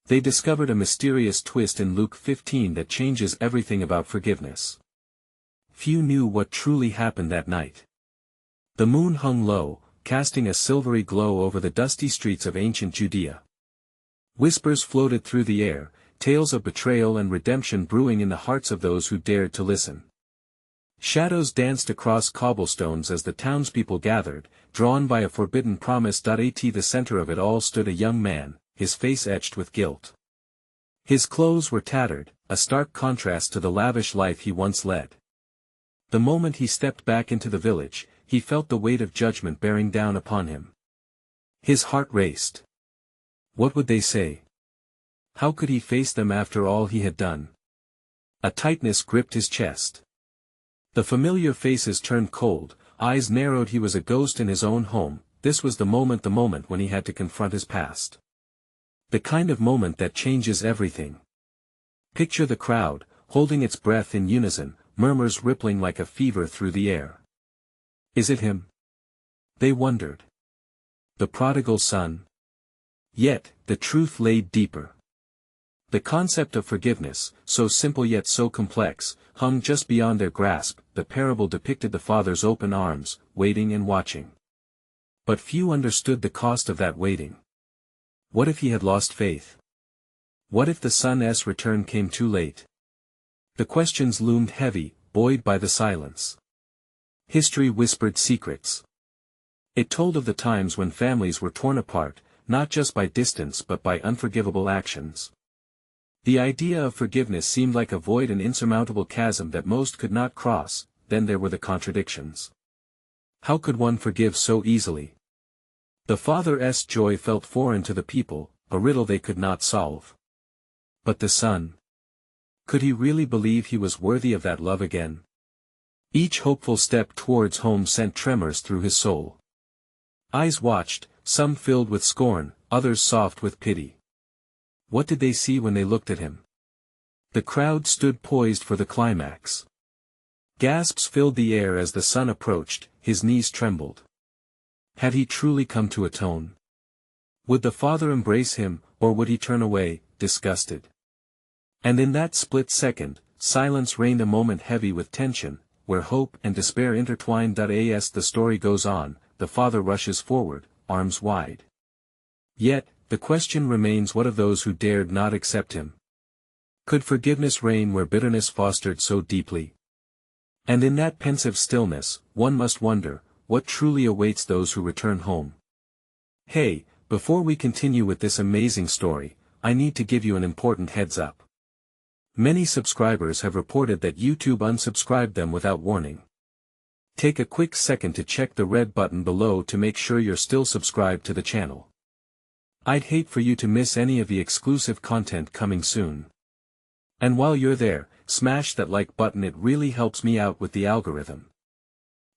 They discovered a mysterious twist in Luke 15 that changes everything about forgiveness. Few knew what truly happened that night. The moon hung low, casting a silvery glow over the dusty streets of ancient Judea. Whispers floated through the air, tales of betrayal and redemption brewing in the hearts of those who dared to listen. Shadows danced across cobblestones as the townspeople gathered, drawn by a forbidden promise. At the center of it all stood a young man, his face etched with guilt. His clothes were tattered, a stark contrast to the lavish life he once led. The moment he stepped back into the village, he felt the weight of judgment bearing down upon him. His heart raced. What would they say? How could he face them after all he had done? A tightness gripped his chest. The familiar faces turned cold, eyes narrowed. He was a ghost in his own home. This was the moment when he had to confront his past. The kind of moment that changes everything. Picture the crowd, holding its breath in unison, murmurs rippling like a fever through the air. Is it him? They wondered. The prodigal son? Yet, the truth lay deeper. The concept of forgiveness, so simple yet so complex, hung just beyond their grasp. The parable depicted the father's open arms, waiting and watching. But few understood the cost of that waiting. What if he had lost faith? What if the son's return came too late? The questions loomed heavy, buoyed by the silence. History whispered secrets. It told of the times when families were torn apart, not just by distance but by unforgivable actions. The idea of forgiveness seemed like a void, an insurmountable chasm that most could not cross. Then there were the contradictions. How could one forgive so easily? The father's joy felt foreign to the people, a riddle they could not solve. But the son? Could he really believe he was worthy of that love again? Each hopeful step towards home sent tremors through his soul. Eyes watched, some filled with scorn, others soft with pity. What did they see when they looked at him? The crowd stood poised for the climax. Gasps filled the air as the son approached, his knees trembled. Had he truly come to atone? Would the father embrace him, or would he turn away, disgusted? And in that split second, silence reigned, a moment heavy with tension, where hope and despair intertwined. As the story goes on, the father rushes forward, arms wide. Yet, the question remains, what of those who dared not accept him? Could forgiveness reign where bitterness fostered so deeply? And in that pensive stillness, one must wonder, what truly awaits those who return home? Hey, before we continue with this amazing story, I need to give you an important heads up. Many subscribers have reported that YouTube unsubscribed them without warning. Take a quick second to check the red button below to make sure you're still subscribed to the channel. I'd hate for you to miss any of the exclusive content coming soon. And while you're there, smash that like button, it really helps me out with the algorithm.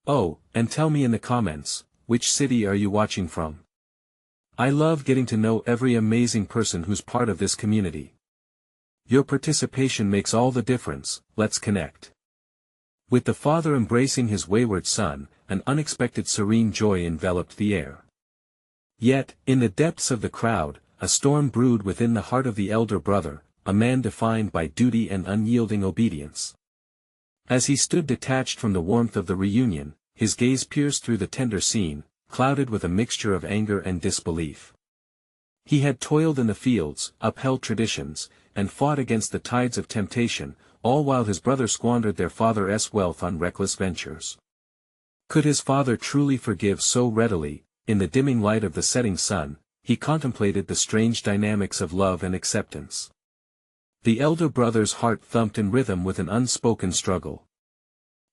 Oh, and tell me in the comments, which city are you watching from? I love getting to know every amazing person who's part of this community. Your participation makes all the difference. Let's connect. With the father embracing his wayward son, an unexpected serene joy enveloped the air. Yet, in the depths of the crowd, a storm brewed within the heart of the elder brother, a man defined by duty and unyielding obedience. As he stood detached from the warmth of the reunion, his gaze pierced through the tender scene, clouded with a mixture of anger and disbelief. He had toiled in the fields, upheld traditions, and fought against the tides of temptation, all while his brothers squandered their father's wealth on reckless ventures. Could his father truly forgive so readily? In the dimming light of the setting sun, he contemplated the strange dynamics of love and acceptance. The elder brother's heart thumped in rhythm with an unspoken struggle.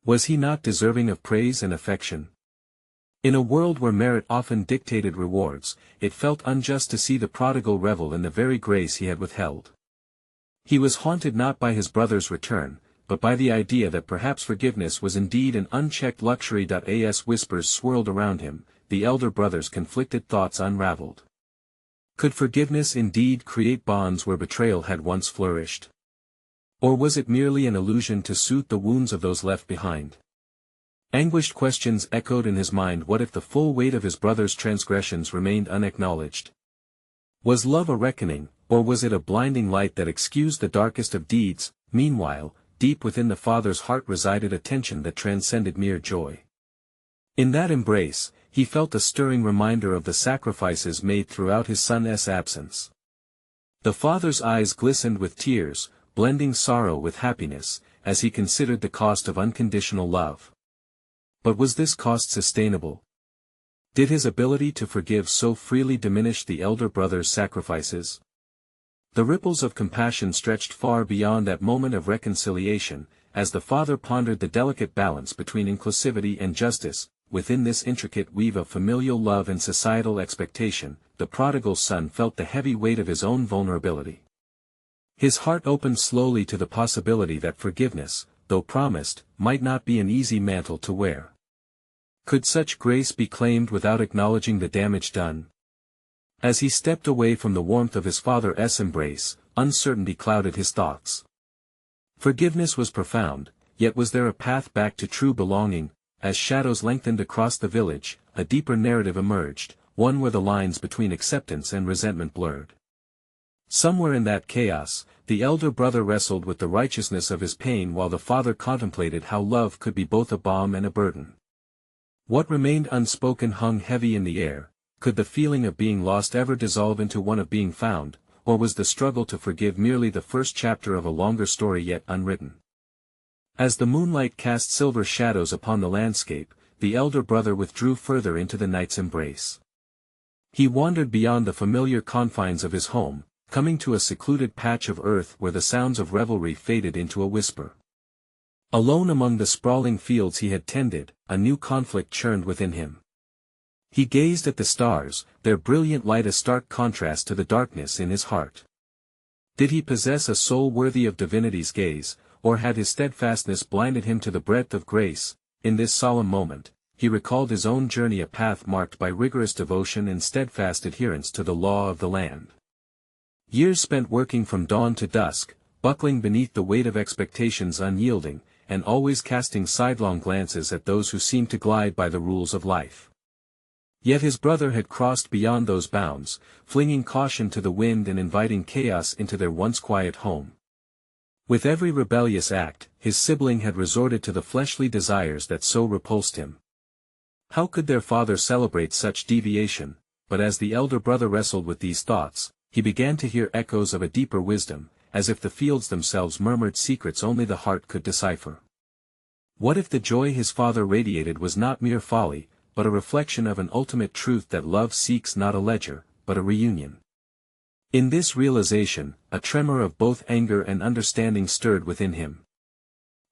Was he not deserving of praise and affection? In a world where merit often dictated rewards, it felt unjust to see the prodigal revel in the very grace he had withheld. He was haunted not by his brother's return, but by the idea that perhaps forgiveness was indeed an unchecked luxury. As whispers swirled around him, the elder brother's conflicted thoughts unraveled. Could forgiveness indeed create bonds where betrayal had once flourished? Or was it merely an illusion to soothe the wounds of those left behind? Anguished questions echoed in his mind. What if the full weight of his brother's transgressions remained unacknowledged? Was love a reckoning, Or was it a blinding light that excused the darkest of deeds? Meanwhile, deep within the father's heart resided a tension that transcended mere joy. In that embrace, he felt a stirring reminder of the sacrifices made throughout his son's absence. The father's eyes glistened with tears, blending sorrow with happiness, as he considered the cost of unconditional love. But was this cost sustainable? Did his ability to forgive so freely diminish the elder brother's sacrifices? The ripples of compassion stretched far beyond that moment of reconciliation, as the father pondered the delicate balance between inclusivity and justice. Within this intricate weave of familial love and societal expectation, the prodigal son felt the heavy weight of his own vulnerability. His heart opened slowly to the possibility that forgiveness, though promised, might not be an easy mantle to wear. Could such grace be claimed without acknowledging the damage done? As he stepped away from the warmth of his father's embrace, uncertainty clouded his thoughts. Forgiveness was profound, yet was there a path back to true belonging? As shadows lengthened across the village, a deeper narrative emerged, one where the lines between acceptance and resentment blurred. Somewhere in that chaos, the elder brother wrestled with the righteousness of his pain while the father contemplated how love could be both a balm and a burden. What remained unspoken hung heavy in the air. Could the feeling of being lost ever dissolve into one of being found, or was the struggle to forgive merely the first chapter of a longer story yet unwritten? As the moonlight cast silver shadows upon the landscape, the elder brother withdrew further into the night's embrace. He wandered beyond the familiar confines of his home, coming to a secluded patch of earth where the sounds of revelry faded into a whisper. Alone among the sprawling fields he had tended, a new conflict churned within him. He gazed at the stars, their brilliant light a stark contrast to the darkness in his heart. Did he possess a soul worthy of divinity's gaze, or had his steadfastness blinded him to the breadth of grace? In this solemn moment, he recalled his own journey, a path marked by rigorous devotion and steadfast adherence to the law of the land. Years spent working from dawn to dusk, buckling beneath the weight of expectations unyielding, and always casting sidelong glances at those who seemed to glide by the rules of life. Yet his brother had crossed beyond those bounds, flinging caution to the wind and inviting chaos into their once quiet home. With every rebellious act, his sibling had resorted to the fleshly desires that so repulsed him. How could their father celebrate such deviation? But as the elder brother wrestled with these thoughts, he began to hear echoes of a deeper wisdom, as if the fields themselves murmured secrets only the heart could decipher. What if the joy his father radiated was not mere folly, but a reflection of an ultimate truth, that love seeks not a ledger, but a reunion? In this realization, a tremor of both anger and understanding stirred within him.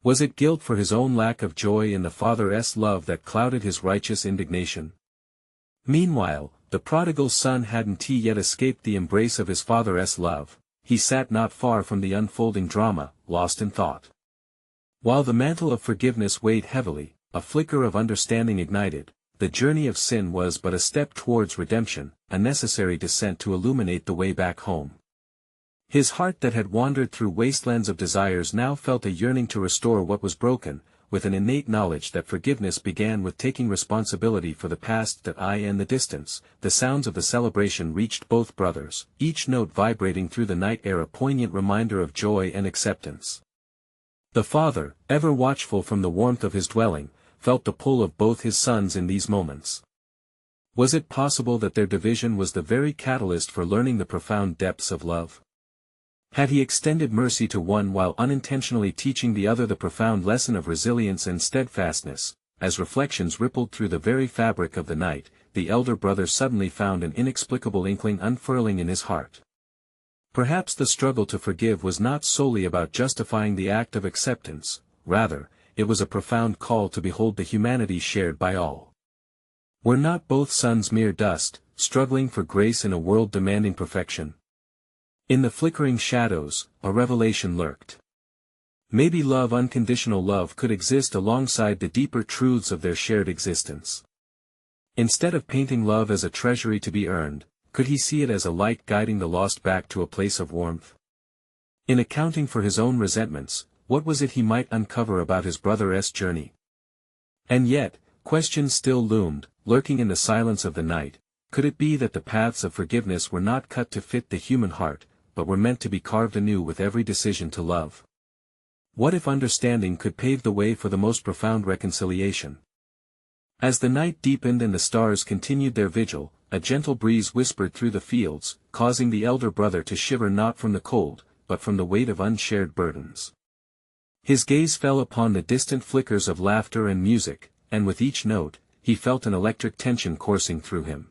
Was it guilt for his own lack of joy in the father's love that clouded his righteous indignation? Meanwhile, the prodigal son hadn't yet escaped the embrace of his father's love. He sat not far from the unfolding drama, lost in thought. While the mantle of forgiveness weighed heavily, a flicker of understanding ignited. The journey of sin was but a step towards redemption, a necessary descent to illuminate the way back home. His heart that had wandered through wastelands of desires now felt a yearning to restore what was broken, with an innate knowledge that forgiveness began with taking responsibility for the past and the distance. The sounds of the celebration reached both brothers, each note vibrating through the night air, a poignant reminder of joy and acceptance. The father, ever watchful from the warmth of his dwelling, felt the pull of both his sons in these moments. Was it possible that their division was the very catalyst for learning the profound depths of love? Had he extended mercy to one while unintentionally teaching the other the profound lesson of resilience and steadfastness? As reflections rippled through the very fabric of the night, the elder brother suddenly found an inexplicable inkling unfurling in his heart. Perhaps the struggle to forgive was not solely about justifying the act of acceptance, rather, it was a profound call to behold the humanity shared by all. Were not both sons mere dust, struggling for grace in a world demanding perfection? In the flickering shadows, a revelation lurked. Maybe love, unconditional love, could exist alongside the deeper truths of their shared existence. Instead of painting love as a treasury to be earned, could he see it as a light guiding the lost back to a place of warmth? In accounting for his own resentments, what was it he might uncover about his brother's journey? And yet, questions still loomed, lurking in the silence of the night. Could it be that the paths of forgiveness were not cut to fit the human heart, but were meant to be carved anew with every decision to love. What if understanding could pave the way for the most profound reconciliation? As the night deepened and the stars continued their vigil, a gentle breeze whispered through the fields, causing the elder brother to shiver not from the cold, but from the weight of unshared burdens. His gaze fell upon the distant flickers of laughter and music, and with each note, he felt an electric tension coursing through him.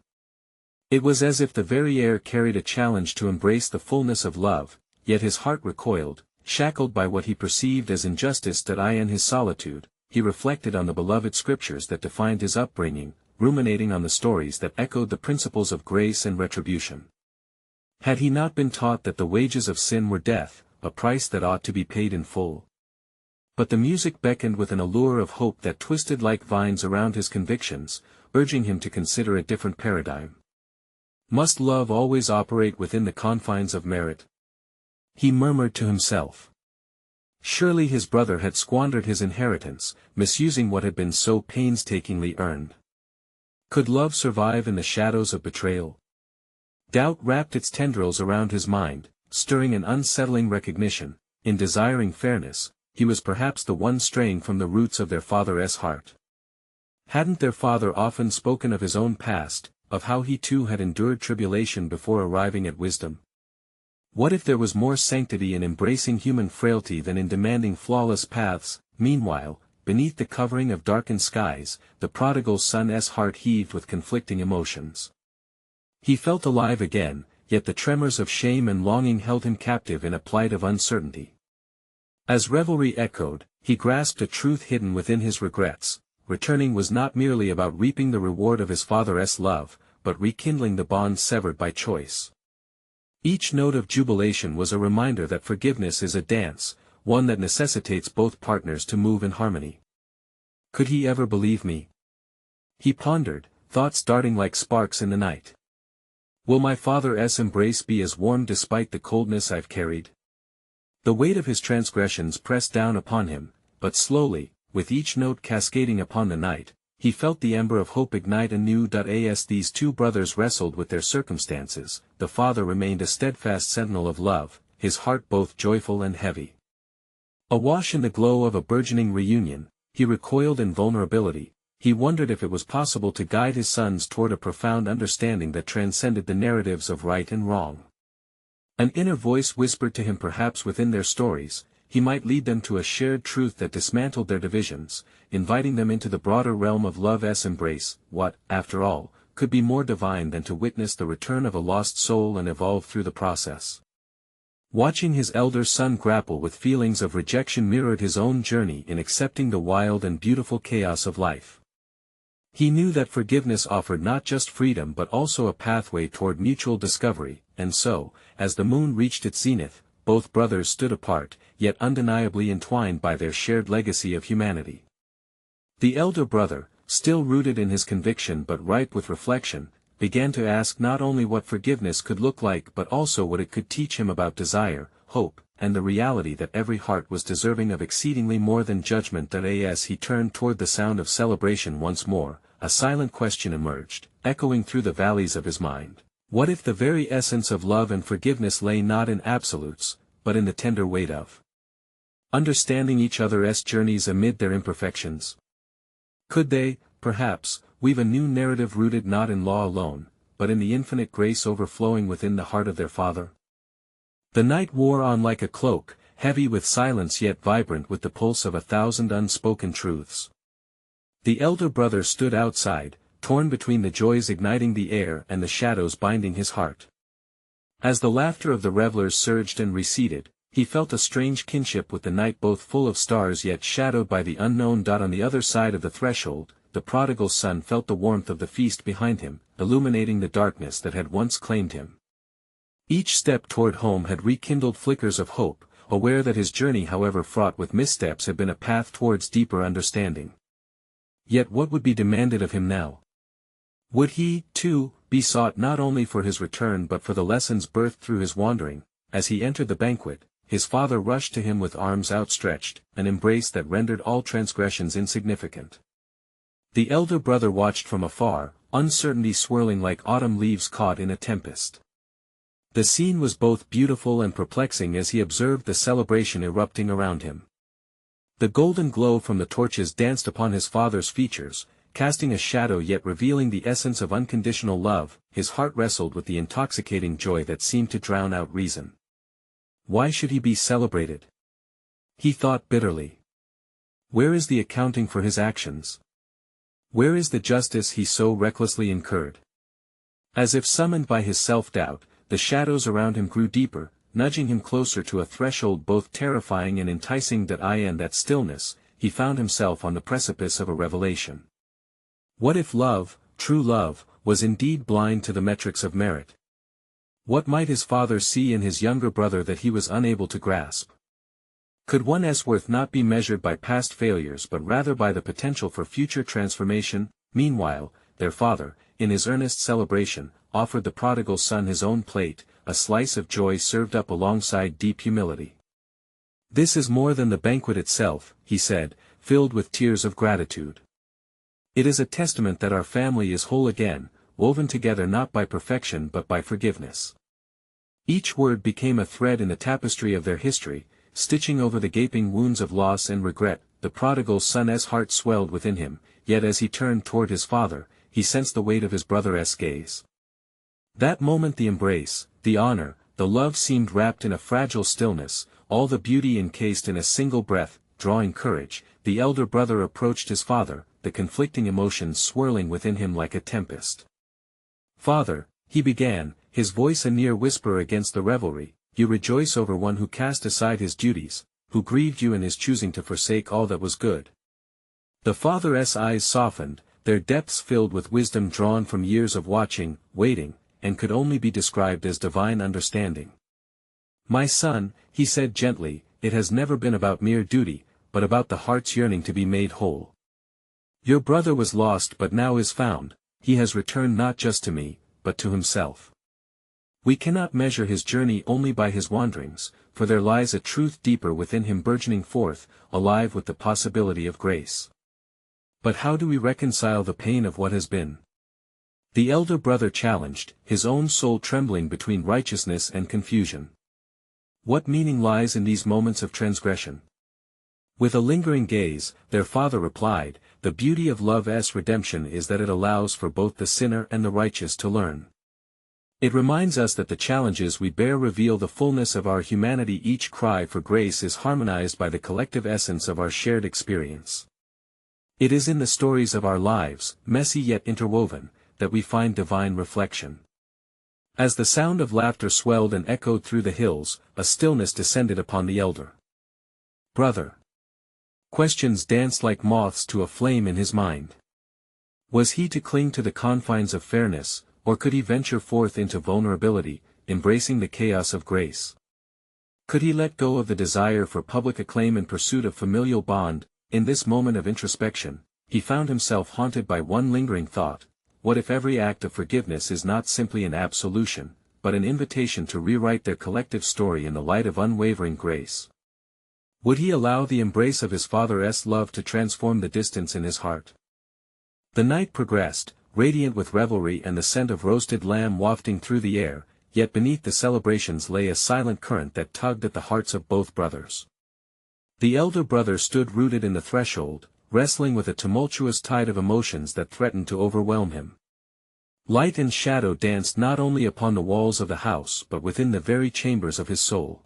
It was as if the very air carried a challenge to embrace the fullness of love, yet his heart recoiled, shackled by what he perceived as injustice. In his solitude, he reflected on the beloved scriptures that defined his upbringing, ruminating on the stories that echoed the principles of grace and retribution. Had he not been taught that the wages of sin were death, a price that ought to be paid in full? But the music beckoned with an allure of hope that twisted like vines around his convictions, urging him to consider a different paradigm. Must love always operate within the confines of merit? He murmured to himself. Surely his brother had squandered his inheritance, misusing what had been so painstakingly earned. Could love survive in the shadows of betrayal? Doubt wrapped its tendrils around his mind, stirring an unsettling recognition. In desiring fairness, he was perhaps the one straying from the roots of their father's heart. Hadn't their father often spoken of his own past, of how he too had endured tribulation before arriving at wisdom? What if there was more sanctity in embracing human frailty than in demanding flawless paths? Meanwhile, beneath the covering of darkened skies, the prodigal son's heart heaved with conflicting emotions. He felt alive again, yet the tremors of shame and longing held him captive in a plight of uncertainty. As revelry echoed, he grasped a truth hidden within his regrets. Returning was not merely about reaping the reward of his father's love, but rekindling the bond severed by choice. Each note of jubilation was a reminder that forgiveness is a dance, one that necessitates both partners to move in harmony. Could he ever believe me? He pondered, thoughts darting like sparks in the night. Will my father's embrace be as warm despite the coldness I've carried? The weight of his transgressions pressed down upon him, but slowly, with each note cascading upon the night, he felt the ember of hope ignite anew. As these two brothers wrestled with their circumstances, the father remained a steadfast sentinel of love, his heart both joyful and heavy. Awash in the glow of a burgeoning reunion, he recoiled in vulnerability. He wondered if it was possible to guide his sons toward a profound understanding that transcended the narratives of right and wrong. An inner voice whispered to him, perhaps within their stories, he might lead them to a shared truth that dismantled their divisions, inviting them into the broader realm of love's embrace. What, after all, could be more divine than to witness the return of a lost soul and evolve through the process? Watching his elder son grapple with feelings of rejection mirrored his own journey in accepting the wild and beautiful chaos of life. He knew that forgiveness offered not just freedom but also a pathway toward mutual discovery, and so, as the moon reached its zenith, both brothers stood apart, yet undeniably entwined by their shared legacy of humanity. The elder brother, still rooted in his conviction but ripe with reflection, began to ask not only what forgiveness could look like but also what it could teach him about desire, hope, and the reality that every heart was deserving of exceedingly more than judgment. As he turned toward the sound of celebration once more, a silent question emerged, echoing through the valleys of his mind. What if the very essence of love and forgiveness lay not in absolutes, but in the tender weight of understanding each other's journeys amid their imperfections? Could they, perhaps, weave a new narrative rooted not in law alone, but in the infinite grace overflowing within the heart of their Father? The night wore on like a cloak, heavy with silence yet vibrant with the pulse of 1,000 unspoken truths. The elder brother stood outside, torn between the joys igniting the air and the shadows binding his heart. As the laughter of the revelers surged and receded, he felt a strange kinship with the night, both full of stars yet shadowed by the unknown. On the other side of the threshold, the prodigal son felt the warmth of the feast behind him, illuminating the darkness that had once claimed him. Each step toward home had rekindled flickers of hope, aware that his journey, however fraught with missteps, had been a path towards deeper understanding. Yet what would be demanded of him now? Would he, too, be sought not only for his return but for the lessons birthed through his wandering? As he entered the banquet, his father rushed to him with arms outstretched, an embrace that rendered all transgressions insignificant. The elder brother watched from afar, uncertainty swirling like autumn leaves caught in a tempest. The scene was both beautiful and perplexing as he observed the celebration erupting around him. The golden glow from the torches danced upon his father's features, casting a shadow yet revealing the essence of unconditional love. His heart wrestled with the intoxicating joy that seemed to drown out reason. Why should he be celebrated? He thought bitterly. Where is the accounting for his actions? Where is the justice he so recklessly incurred? As if summoned by his self-doubt, the shadows around him grew deeper, nudging him closer to a threshold both terrifying and enticing. In that stillness, he found himself on the precipice of a revelation. What if love, true love, was indeed blind to the metrics of merit? What might his father see in his younger brother that he was unable to grasp? Could one's worth not be measured by past failures but rather by the potential for future transformation? Meanwhile, their father, in his earnest celebration, offered the prodigal son his own plate, a slice of joy served up alongside deep humility. "This is more than the banquet itself," he said, filled with tears of gratitude. "It is a testament that our family is whole again, woven together not by perfection but by forgiveness." Each word became a thread in the tapestry of their history, stitching over the gaping wounds of loss and regret. The prodigal son's heart swelled within him, yet as he turned toward his father, he sensed the weight of his brother's gaze. That moment the embrace, the honor, the love seemed wrapped in a fragile stillness, all the beauty encased in a single breath. Drawing courage, the elder brother approached his father, the conflicting emotions swirling within him like a tempest. "Father," he began, his voice a near whisper against the revelry, "you rejoice over one who cast aside his duties, who grieved you in his choosing to forsake all that was good." The father's eyes softened, their depths filled with wisdom drawn from years of watching, waiting, and could only be described as divine understanding. "My son," he said gently, "it has never been about mere duty, but about the heart's yearning to be made whole. Your brother was lost but now is found, he has returned not just to me, but to himself. We cannot measure his journey only by his wanderings, for there lies a truth deeper within him burgeoning forth, alive with the possibility of grace. But how do we reconcile the pain of what has been?" The elder brother challenged, his own soul trembling between righteousness and confusion. "What meaning lies in these moments of transgression?" With a lingering gaze, their father replied, "The beauty of love's redemption is that it allows for both the sinner and the righteous to learn. It reminds us that the challenges we bear reveal the fullness of our humanity. Each cry for grace is harmonized by the collective essence of our shared experience. It is in the stories of our lives, messy yet interwoven, that we find divine reflection." As the sound of laughter swelled and echoed through the hills, a stillness descended upon the elder brother. Questions danced like moths to a flame in his mind. Was he to cling to the confines of fairness, or could he venture forth into vulnerability, embracing the chaos of grace? Could he let go of the desire for public acclaim in pursuit of familial bond? In this moment of introspection, he found himself haunted by one lingering thought: what if every act of forgiveness is not simply an absolution, but an invitation to rewrite their collective story in the light of unwavering grace? Would he allow the embrace of his father's love to transform the distance in his heart? The night progressed, radiant with revelry and the scent of roasted lamb wafting through the air, yet beneath the celebrations lay a silent current that tugged at the hearts of both brothers. The elder brother stood rooted in the threshold, wrestling with a tumultuous tide of emotions that threatened to overwhelm him. Light and shadow danced not only upon the walls of the house but within the very chambers of his soul.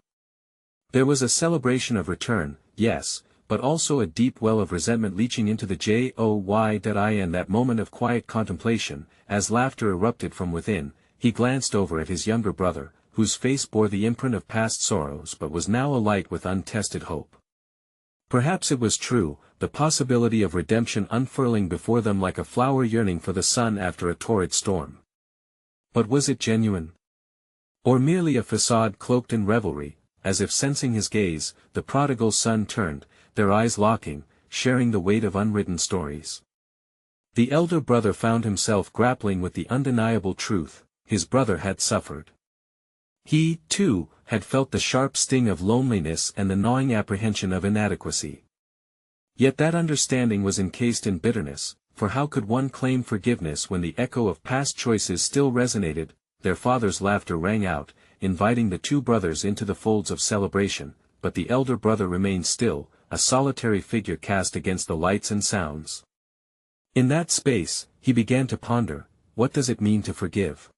There was a celebration of return, yes, but also a deep well of resentment leaching into the joy. In that moment of quiet contemplation, as laughter erupted from within, he glanced over at his younger brother, whose face bore the imprint of past sorrows but was now alight with untested hope. Perhaps it was true, the possibility of redemption unfurling before them like a flower yearning for the sun after a torrid storm. But was it genuine? Or merely a facade cloaked in revelry? As if sensing his gaze, the prodigal son turned, their eyes locking, sharing the weight of unwritten stories. The elder brother found himself grappling with the undeniable truth: his brother had suffered. He, too, had felt the sharp sting of loneliness and the gnawing apprehension of inadequacy. Yet that understanding was encased in bitterness, for how could one claim forgiveness when the echo of past choices still resonated? Their father's laughter rang out, inviting the two brothers into the folds of celebration, but the elder brother remained still, a solitary figure cast against the lights and sounds. In that space, he began to ponder, what does it mean to forgive?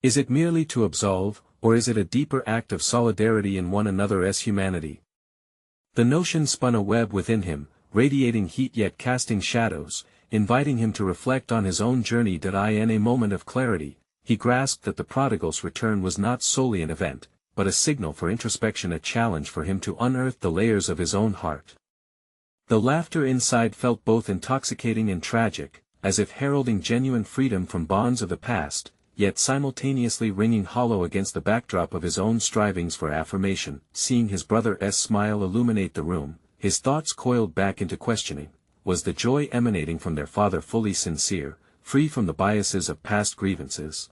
Is it merely to absolve, or is it a deeper act of solidarity in one another's humanity? The notion spun a web within him, radiating heat yet casting shadows, inviting him to reflect on his own journey. In a moment of clarity, he grasped that the prodigal's return was not solely an event, but a signal for introspection, a challenge for him to unearth the layers of his own heart. The laughter inside felt both intoxicating and tragic, as if heralding genuine freedom from bonds of the past, yet simultaneously ringing hollow against the backdrop of his own strivings for affirmation. Seeing his brother's smile illuminate the room, his thoughts coiled back into questioning. Was the joy emanating from their father fully sincere, free from the biases of past grievances?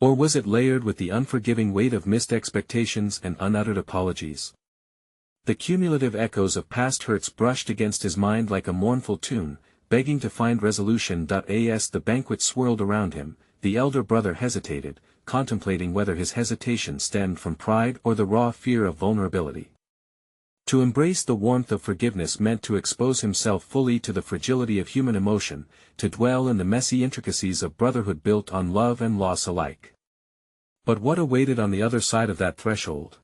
Or was it layered with the unforgiving weight of missed expectations and unuttered apologies? The cumulative echoes of past hurts brushed against his mind like a mournful tune, begging to find resolution. As the banquet swirled around him, the elder brother hesitated, contemplating whether his hesitation stemmed from pride or the raw fear of vulnerability. To embrace the warmth of forgiveness meant to expose himself fully to the fragility of human emotion, to dwell in the messy intricacies of brotherhood built on love and loss alike. But what awaited on the other side of that threshold?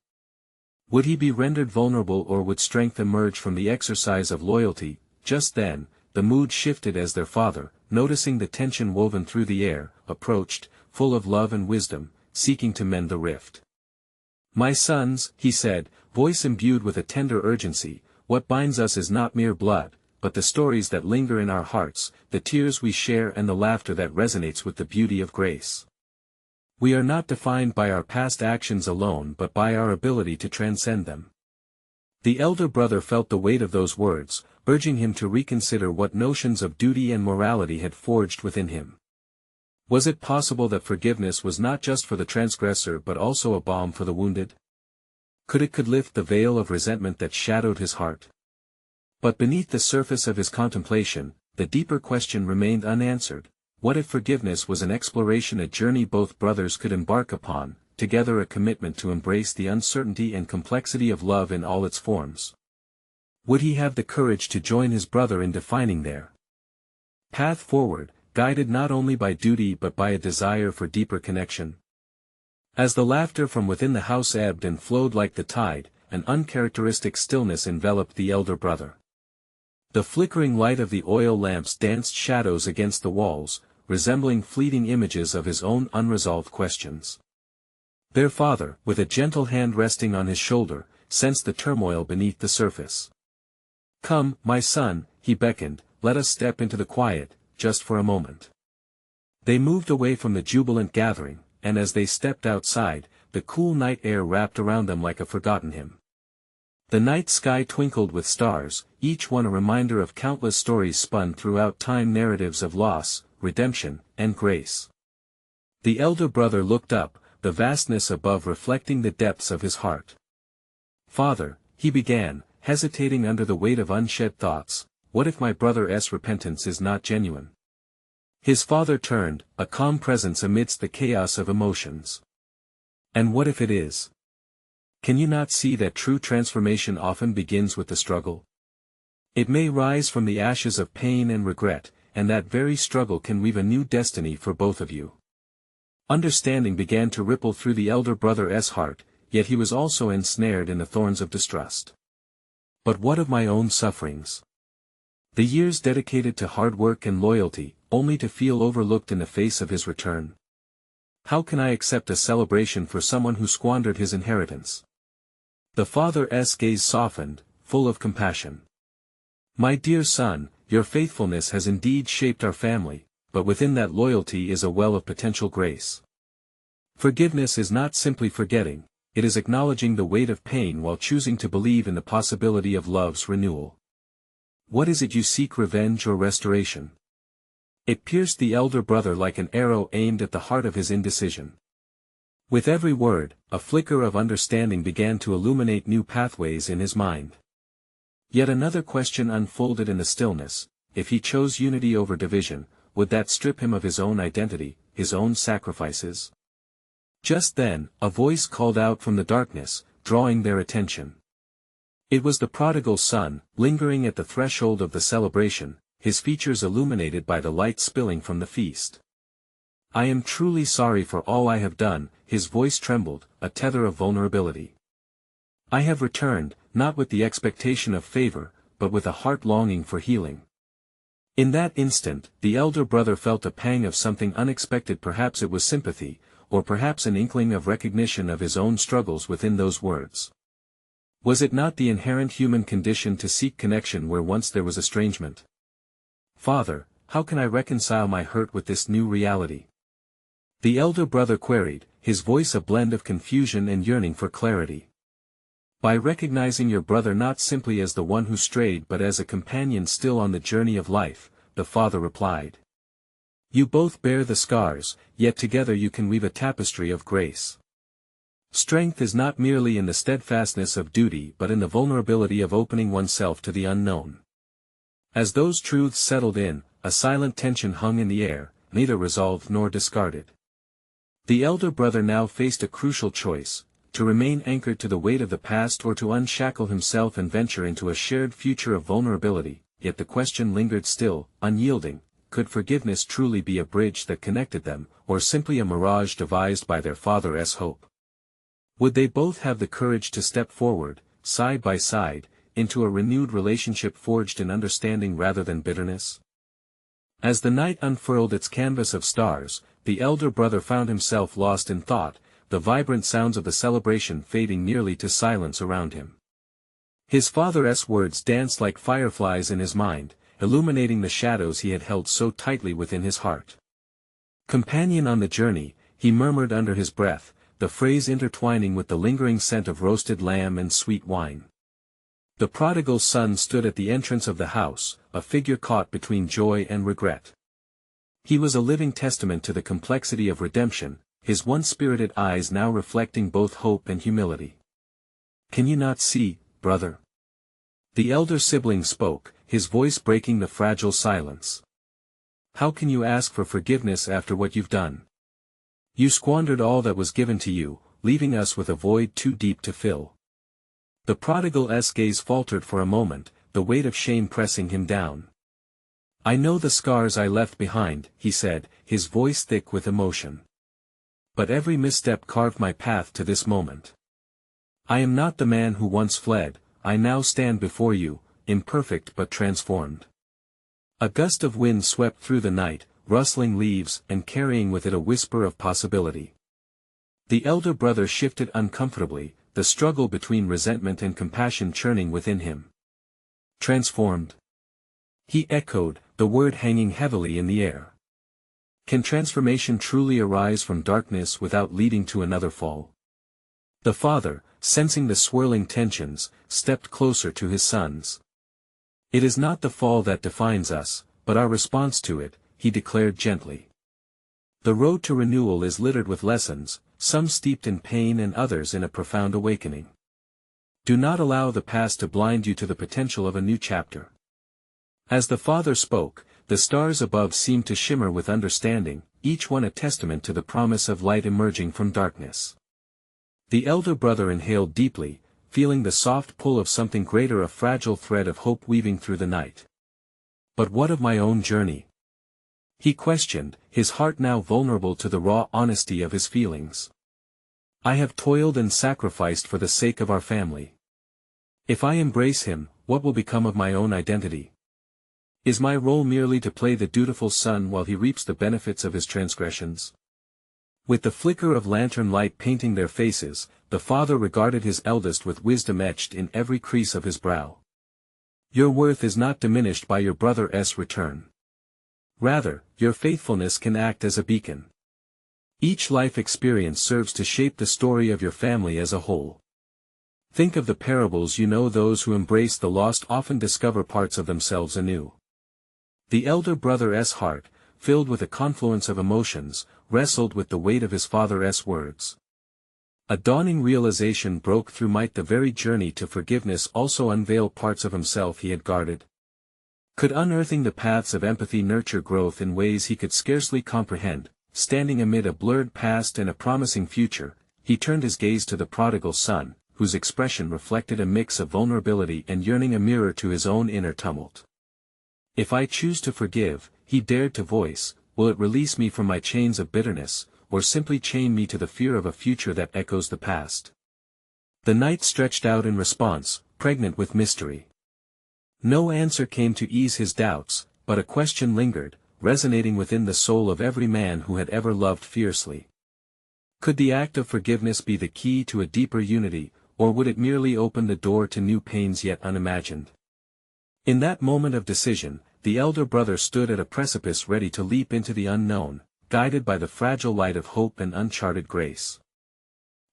Would he be rendered vulnerable, or would strength emerge from the exercise of loyalty? Just then, the mood shifted as their father, noticing the tension woven through the air, approached, full of love and wisdom, seeking to mend the rift. "My sons," he said, voice imbued with a tender urgency, "what binds us is not mere blood, but the stories that linger in our hearts, the tears we share and the laughter that resonates with the beauty of grace. We are not defined by our past actions alone but by our ability to transcend them." The elder brother felt the weight of those words, urging him to reconsider what notions of duty and morality had forged within him. Was it possible that forgiveness was not just for the transgressor but also a balm for the wounded? Could lift the veil of resentment that shadowed his heart? But beneath the surface of his contemplation, the deeper question remained unanswered. What if forgiveness was an exploration, a journey both brothers could embark upon, together, a commitment to embrace the uncertainty and complexity of love in all its forms? Would he have the courage to join his brother in defining their path forward, guided not only by duty but by a desire for deeper connection? As the laughter from within the house ebbed and flowed like the tide, an uncharacteristic stillness enveloped the elder brother. The flickering light of the oil lamps danced shadows against the walls, resembling fleeting images of his own unresolved questions. Their father, with a gentle hand resting on his shoulder, sensed the turmoil beneath the surface. "Come, my son," he beckoned, "let us step into the quiet, just for a moment." They moved away from the jubilant gathering, and as they stepped outside, the cool night air wrapped around them like a forgotten hymn. The night sky twinkled with stars, each one a reminder of countless stories spun throughout time, narratives of loss, redemption, and grace. The elder brother looked up, the vastness above reflecting the depths of his heart. "Father," he began, hesitating under the weight of unshed thoughts, "what if my brother's repentance is not genuine?" His father turned, a calm presence amidst the chaos of emotions. "And what if it is? Can you not see that true transformation often begins with the struggle? It may rise from the ashes of pain and regret, and that very struggle can weave a new destiny for both of you." Understanding began to ripple through the elder brother's heart, yet he was also ensnared in the thorns of distrust. "But what of my own sufferings? The years dedicated to hard work and loyalty, only to feel overlooked in the face of his return? How can I accept a celebration for someone who squandered his inheritance?" The father's gaze softened, full of compassion. "My dear son, your faithfulness has indeed shaped our family, but within that loyalty is a well of potential grace. Forgiveness is not simply forgetting, it is acknowledging the weight of pain while choosing to believe in the possibility of love's renewal. What is it you seek, revenge or restoration?" It pierced the elder brother like an arrow aimed at the heart of his indecision. With every word, a flicker of understanding began to illuminate new pathways in his mind. Yet another question unfolded in the stillness: if he chose unity over division, would that strip him of his own identity, his own sacrifices? Just then, a voice called out from the darkness, drawing their attention. It was the prodigal son, lingering at the threshold of the celebration, his features illuminated by the light spilling from the feast. "I am truly sorry for all I have done," his voice trembled, a tether of vulnerability. "I have returned, not with the expectation of favor, but with a heart longing for healing." In that instant, the elder brother felt a pang of something unexpected. Perhaps it was sympathy, or perhaps an inkling of recognition of his own struggles within those words. Was it not the inherent human condition to seek connection where once there was estrangement? "Father, how can I reconcile my hurt with this new reality?" the elder brother queried, his voice a blend of confusion and yearning for clarity. "By recognizing your brother not simply as the one who strayed but as a companion still on the journey of life," the father replied. "You both bear the scars, yet together you can weave a tapestry of grace. Strength is not merely in the steadfastness of duty but in the vulnerability of opening oneself to the unknown." As those truths settled in, a silent tension hung in the air, neither resolved nor discarded. The elder brother now faced a crucial choice: to remain anchored to the weight of the past or to unshackle himself and venture into a shared future of vulnerability. Yet the question lingered still, unyielding: could forgiveness truly be a bridge that connected them, or simply a mirage devised by their father's hope? Would they both have the courage to step forward, side by side, into a renewed relationship forged in understanding rather than bitterness? As the night unfurled its canvas of stars, the elder brother found himself lost in thought, the vibrant sounds of the celebration fading nearly to silence around him. His father's words danced like fireflies in his mind, illuminating the shadows he had held so tightly within his heart. "Companion on the journey," he murmured under his breath, the phrase intertwining with the lingering scent of roasted lamb and sweet wine. The prodigal son stood at the entrance of the house, a figure caught between joy and regret. He was a living testament to the complexity of redemption, his once-spirited eyes now reflecting both hope and humility. "Can you not see, brother?" the elder sibling spoke, his voice breaking the fragile silence. "How can you ask for forgiveness after what you've done? You squandered all that was given to you, leaving us with a void too deep to fill." The prodigal's gaze faltered for a moment, the weight of shame pressing him down. "I know the scars I left behind," he said, his voice thick with emotion. "But every misstep carved my path to this moment. I am not the man who once fled, I now stand before you, imperfect but transformed." A gust of wind swept through the night, rustling leaves and carrying with it a whisper of possibility. The elder brother shifted uncomfortably, the struggle between resentment and compassion churning within him. "Transformed?" he echoed, the word hanging heavily in the air. Can transformation truly arise from darkness without leading to another fall? The father, sensing the swirling tensions, stepped closer to his sons. "It is not the fall that defines us, but our response to it," he declared gently. "The road to renewal is littered with lessons, some steeped in pain and others in a profound awakening. Do not allow the past to blind you to the potential of a new chapter." As the father spoke, the stars above seemed to shimmer with understanding, each one a testament to the promise of light emerging from darkness. The elder brother inhaled deeply, feeling the soft pull of something greater, a fragile thread of hope weaving through the night. "But what of my own journey?" he questioned, his heart now vulnerable to the raw honesty of his feelings. "I have toiled and sacrificed for the sake of our family. If I embrace him, what will become of my own identity? Is my role merely to play the dutiful son while he reaps the benefits of his transgressions?" With the flicker of lantern light painting their faces, the father regarded his eldest with wisdom etched in every crease of his brow. "Your worth is not diminished by your brother's return. Rather, your faithfulness can act as a beacon. Each life experience serves to shape the story of your family as a whole. Think of the parables you know: those who embrace the lost often discover parts of themselves anew." The elder brother's heart, filled with a confluence of emotions, wrestled with the weight of his father's words. A dawning realization broke through: might the very journey to forgiveness also unveil parts of himself he had guarded? Could unearthing the paths of empathy nurture growth in ways he could scarcely comprehend? standing amid a blurred past and a promising future, he turned his gaze to the prodigal son, whose expression reflected a mix of vulnerability and yearning, a mirror to his own inner tumult. "If I choose to forgive," he dared to voice, "will it release me from my chains of bitterness, or simply chain me to the fear of a future that echoes the past?" The night stretched out in response, pregnant with mystery. No answer came to ease his doubts, but a question lingered, resonating within the soul of every man who had ever loved fiercely. Could the act of forgiveness be the key to a deeper unity, or would it merely open the door to new pains yet unimagined? In that moment of decision, the elder brother stood at a precipice ready to leap into the unknown, guided by the fragile light of hope and uncharted grace.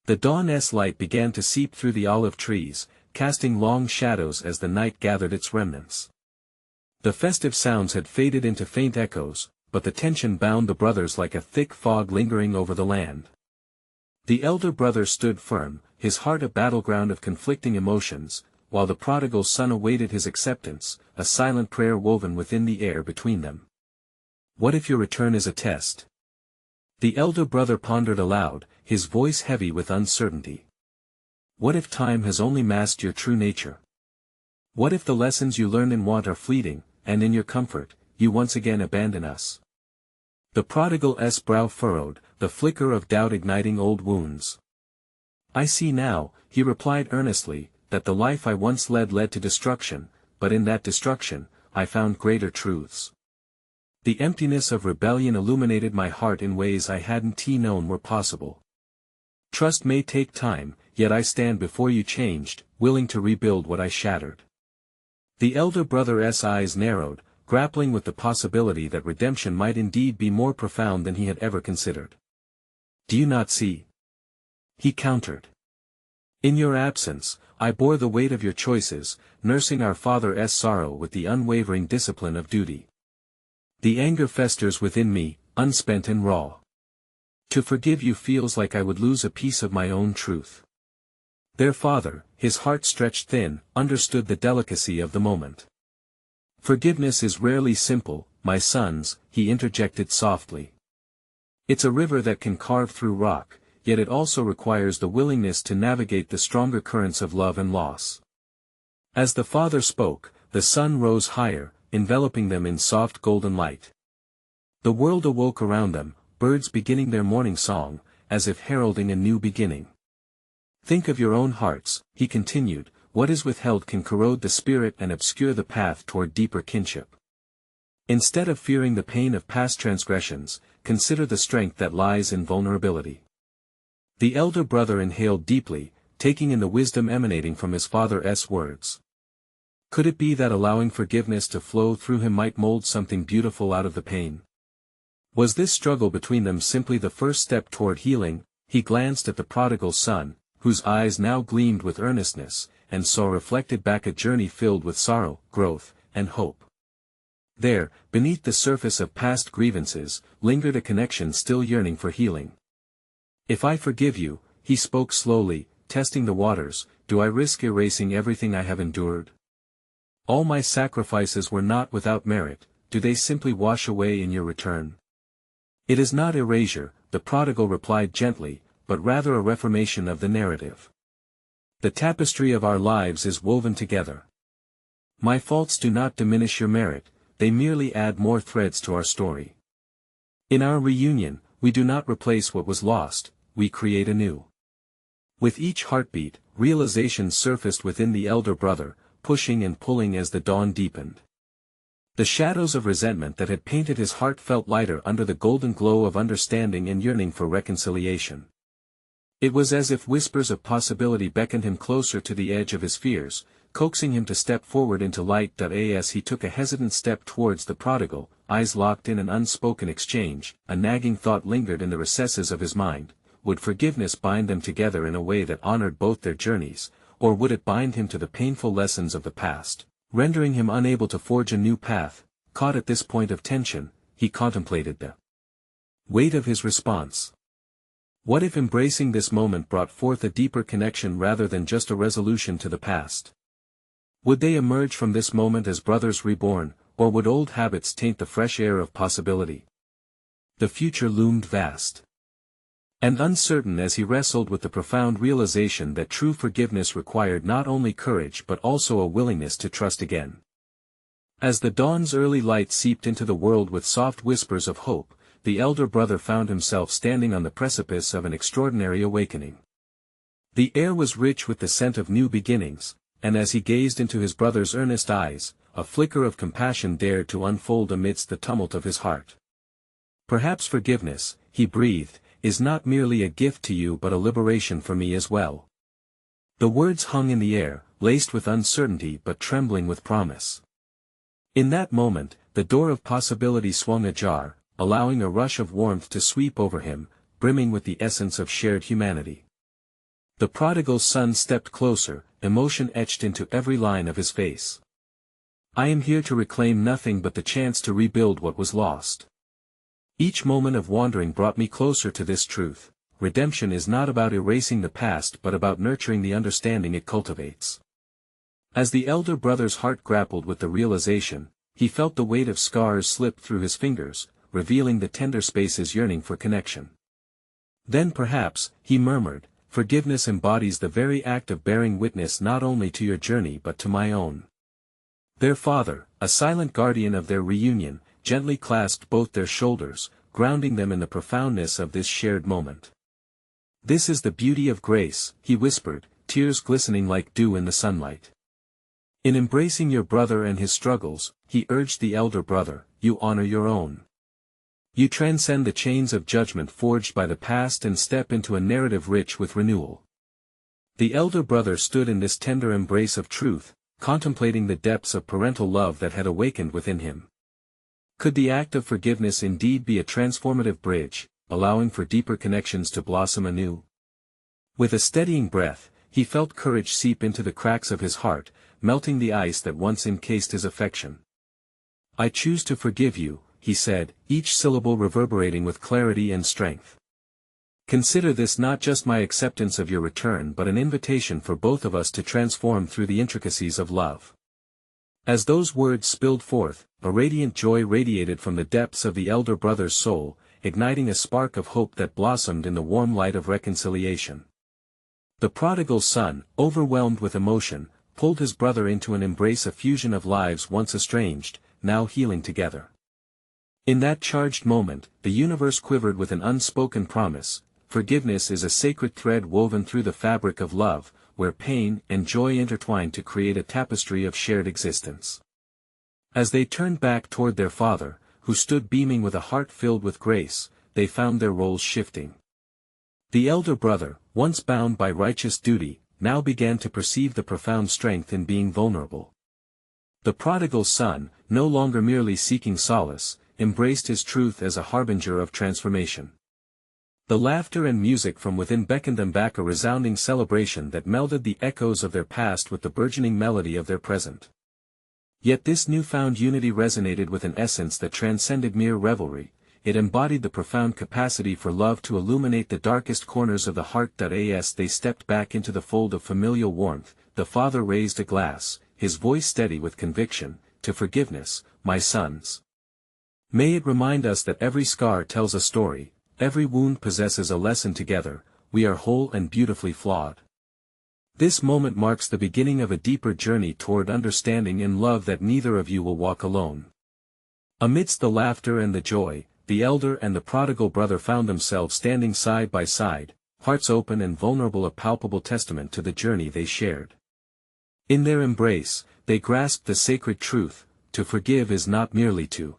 The dawn's light began to seep through the olive trees, casting long shadows as the night gathered its remnants. The festive sounds had faded into faint echoes, but the tension bound the brothers like a thick fog lingering over the land. The elder brother stood firm, his heart a battleground of conflicting emotions, while the prodigal son awaited his acceptance, a silent prayer woven within the air between them. "What if your return is a test?" The elder brother pondered aloud, his voice heavy with uncertainty. "What if time has only masked your true nature? What if the lessons you learn in want are fleeting, and in your comfort, you once again abandon us?" The prodigal's brow furrowed, the flicker of doubt igniting old wounds. "I see now," he replied earnestly, "that the life I once led to destruction, but in that destruction, I found greater truths. The emptiness of rebellion illuminated my heart in ways I hadn't known were possible. Trust may take time, yet I stand before you changed, willing to rebuild what I shattered." The elder brother's eyes narrowed, grappling with the possibility that redemption might indeed be more profound than he had ever considered. "Do you not see?" he countered. "In your absence, I bore the weight of your choices, nursing our father's sorrow with the unwavering discipline of duty. The anger festers within me, unspent and raw. To forgive you feels like I would lose a piece of my own truth." Their father, his heart stretched thin, understood the delicacy of the moment. "Forgiveness is rarely simple, my sons," he interjected softly. "It's a river that can carve through rock, yet it also requires the willingness to navigate the stronger currents of love and loss." As the father spoke, the sun rose higher, enveloping them in soft golden light. The world awoke around them, birds beginning their morning song, as if heralding a new beginning. "Think of your own hearts," he continued, "what is withheld can corrode the spirit and obscure the path toward deeper kinship. Instead of fearing the pain of past transgressions, consider the strength that lies in vulnerability." The elder brother inhaled deeply, taking in the wisdom emanating from his father's words. Could it be that allowing forgiveness to flow through him might mold something beautiful out of the pain? Was this struggle between them simply the first step toward healing? He glanced at the prodigal son, whose eyes now gleamed with earnestness, and saw reflected back a journey filled with sorrow, growth, and hope. There, beneath the surface of past grievances, lingered a connection still yearning for healing. "If I forgive you," he spoke slowly, testing the waters, "do I risk erasing everything I have endured? All my sacrifices were not without merit, do they simply wash away in your return?" "It is not erasure," the prodigal replied gently, "but rather a reformation of the narrative. The tapestry of our lives is woven together. My faults do not diminish your merit, they merely add more threads to our story. In our reunion, we do not replace what was lost, we create anew." With each heartbeat, realization surfaced within the elder brother, pushing and pulling as the dawn deepened. The shadows of resentment that had painted his heart felt lighter under the golden glow of understanding and yearning for reconciliation. It was as if whispers of possibility beckoned him closer to the edge of his fears, coaxing him to step forward into light. As he took a hesitant step towards the prodigal, eyes locked in an unspoken exchange, a nagging thought lingered in the recesses of his mind: would forgiveness bind them together in a way that honored both their journeys, or would it bind him to the painful lessons of the past, rendering him unable to forge a new path? Caught at this point of tension, he contemplated the weight of his response. What if embracing this moment brought forth a deeper connection rather than just a resolution to the past? Would they emerge from this moment as brothers reborn, or would old habits taint the fresh air of possibility? the future loomed vast and uncertain as he wrestled with the profound realization that true forgiveness required not only courage but also a willingness to trust again. As the dawn's early light seeped into the world with soft whispers of hope, the elder brother found himself standing on the precipice of an extraordinary awakening. The air was rich with the scent of new beginnings, and as he gazed into his brother's earnest eyes, a flicker of compassion dared to unfold amidst the tumult of his heart. "Perhaps forgiveness," he breathed, "is not merely a gift to you but a liberation for me as well." The words hung in the air, laced with uncertainty but trembling with promise. In that moment, the door of possibility swung ajar, allowing a rush of warmth to sweep over him, brimming with the essence of shared humanity. The prodigal son stepped closer, emotion etched into every line of his face. "I am here to reclaim nothing but the chance to rebuild what was lost. Each moment of wandering brought me closer to this truth: redemption is not about erasing the past but about nurturing the understanding it cultivates." As the elder brother's heart grappled with the realization, he felt the weight of scars slip through his fingers, revealing the tender spaces yearning for connection. "Then perhaps," he murmured, "forgiveness embodies the very act of bearing witness not only to your journey but to my own." Their father, a silent guardian of their reunion, gently clasped both their shoulders, grounding them in the profoundness of this shared moment. "This is the beauty of grace," he whispered, tears glistening like dew in the sunlight. "In embracing your brother and his struggles," he urged the elder brother, "you honor your own. You transcend the chains of judgment forged by the past and step into a narrative rich with renewal." The elder brother stood in this tender embrace of truth, contemplating the depths of parental love that had awakened within him. Could the act of forgiveness indeed be a transformative bridge, allowing for deeper connections to blossom anew? With a steadying breath, he felt courage seep into the cracks of his heart, melting the ice that once encased his affection. "I choose to forgive you," he said, each syllable reverberating with clarity and strength. "Consider this not just my acceptance of your return but an invitation for both of us to transform through the intricacies of love." As those words spilled forth, a radiant joy radiated from the depths of the elder brother's soul, igniting a spark of hope that blossomed in the warm light of reconciliation. The prodigal son, overwhelmed with emotion, pulled his brother into an embrace, a fusion of lives once estranged, now healing together. In that charged moment, the universe quivered with an unspoken promise: forgiveness is a sacred thread woven through the fabric of love, where pain and joy intertwine to create a tapestry of shared existence. As they turned back toward their father, who stood beaming with a heart filled with grace, they found their roles shifting. The elder brother, once bound by righteous duty, now began to perceive the profound strength in being vulnerable. The prodigal son, no longer merely seeking solace, embraced his truth as a harbinger of transformation. The laughter and music from within beckoned them back, a resounding celebration that melded the echoes of their past with the burgeoning melody of their present. Yet this newfound unity resonated with an essence that transcended mere revelry. It embodied the profound capacity for love to illuminate the darkest corners of the heart. As they stepped back into the fold of familial warmth, the father raised a glass, his voice steady with conviction: "To forgiveness, my sons. May it remind us that every scar tells a story, every wound possesses a lesson. Together, we are whole and beautifully flawed." This moment marks the beginning of a deeper journey toward understanding and love that neither of you will walk alone. Amidst the laughter and the joy, the elder and the prodigal brother found themselves standing side by side, hearts open and vulnerable, a palpable testament to the journey they shared. In their embrace, they grasped the sacred truth: to forgive is not merely to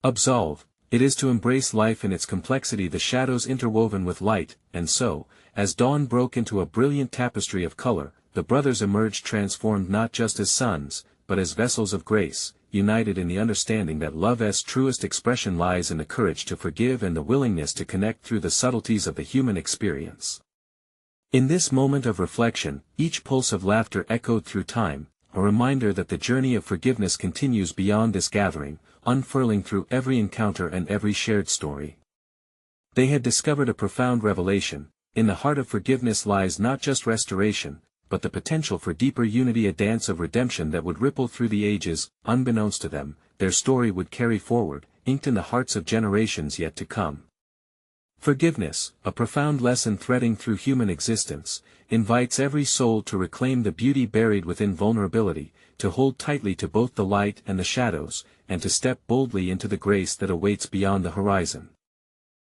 absolve, it is to embrace life in its complexity, the shadows interwoven with light. And so, as dawn broke into a brilliant tapestry of color, the brothers emerged transformed, not just as sons, but as vessels of grace, united in the understanding that love's truest expression lies in the courage to forgive and the willingness to connect through the subtleties of the human experience. In this moment of reflection, each pulse of laughter echoed through time, a reminder that the journey of forgiveness continues beyond this gathering, unfurling through every encounter and every shared story. They had discovered a profound revelation: in the heart of forgiveness lies not just restoration, but the potential for deeper unity, a dance of redemption that would ripple through the ages. Unbeknownst to them, their story would carry forward, inked in the hearts of generations yet to come. Forgiveness, a profound lesson threading through human existence, invites every soul to reclaim the beauty buried within vulnerability, to hold tightly to both the light and the shadows, and to step boldly into the grace that awaits beyond the horizon.